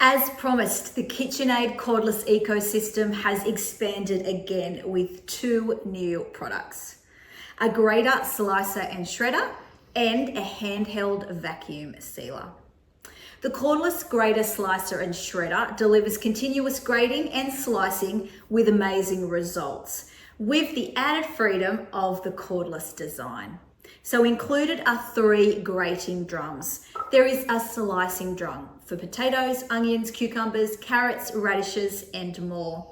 As promised, the KitchenAid cordless ecosystem has expanded again with 2 new products: a grater, slicer and shredder, and a handheld vacuum sealer. The cordless grater, slicer and shredder delivers continuous grating and slicing with amazing results, with the added freedom of the cordless design. So included are 3 grating drums. There is a slicing drum for potatoes, onions, cucumbers, carrots, radishes, and more.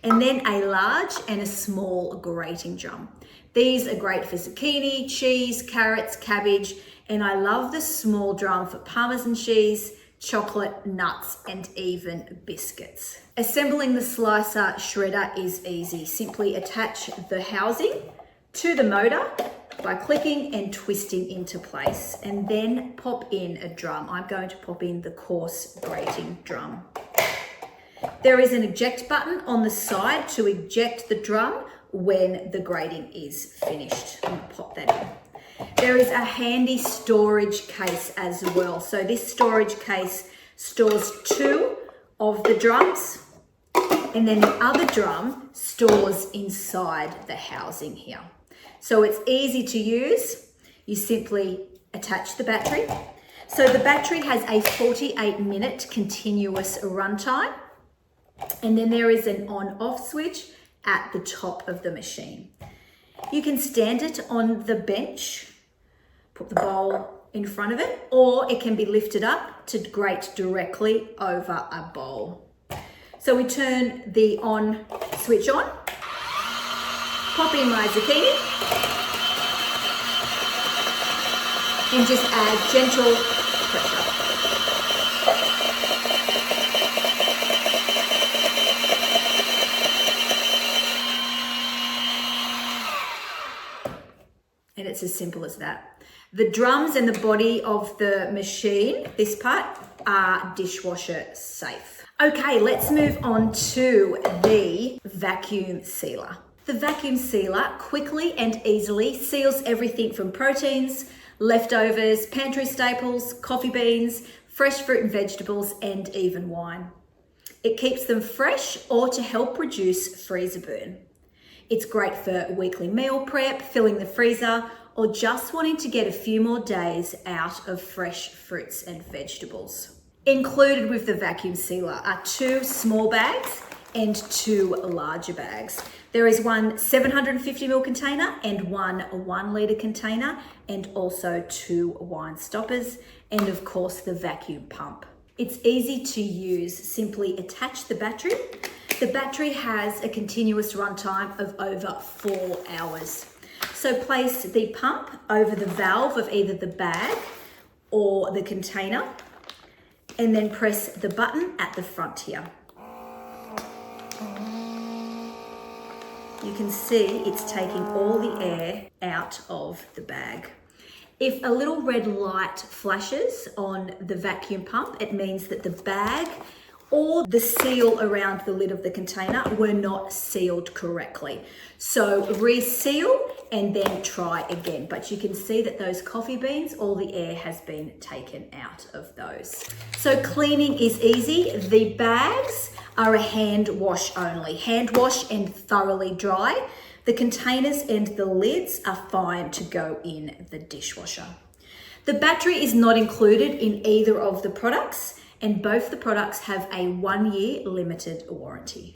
And then a large and a small grating drum. These are great for zucchini, cheese, carrots, cabbage, and I love the small drum for Parmesan cheese, chocolate, nuts, and even biscuits. Assembling the slicer shredder is easy. Simply attach the housing to the motor by clicking and twisting into place, and then pop in a drum. I'm going to pop in the coarse grating drum. There is an eject button on the side to eject the drum when the grating is finished. I'm going to pop that in. There is a handy storage case as well. So this storage case stores 2 of the drums, and then the other drum stores inside the housing here. So it's easy to use. You simply attach the battery. So the battery has a 48-minute continuous runtime, and then there is an on-off switch at the top of the machine. You can stand it on the bench, put the bowl in front of it, or it can be lifted up to grate directly over a bowl. So we turn the on switch on, pop in my zucchini, and just add gentle pressure. And it's as simple as that. The drums and the body of the machine, this part, are dishwasher safe. Okay, let's move on to the vacuum sealer. The vacuum sealer quickly and easily seals everything from proteins, leftovers, pantry staples, coffee beans, fresh fruit and vegetables, and even wine. It keeps them fresh or to help reduce freezer burn. It's great for weekly meal prep, filling the freezer, or just wanting to get a few more days out of fresh fruits and vegetables. Included with the vacuum sealer are 2 small bags and 2 larger bags. There is one 750ml container and one 1 litre container, and also 2 wine stoppers, and of course the vacuum pump. It's easy to use. Simply attach the battery. The battery has a continuous runtime of over 4 hours. So place the pump over the valve of either the bag or the container, and then press the button at the front here. You can see it's taking all the air out of the bag. If a little red light flashes on the vacuum pump, it means that the bag or the seal around the lid of the container were not sealed correctly. So reseal and then try again. But you can see that those coffee beans, all the air has been taken out of those. So cleaning is easy. The bags are a hand wash only. Hand wash and thoroughly dry. The containers and the lids are fine to go in the dishwasher. The battery is not included in either of the products, and both the products have a 1-year limited warranty.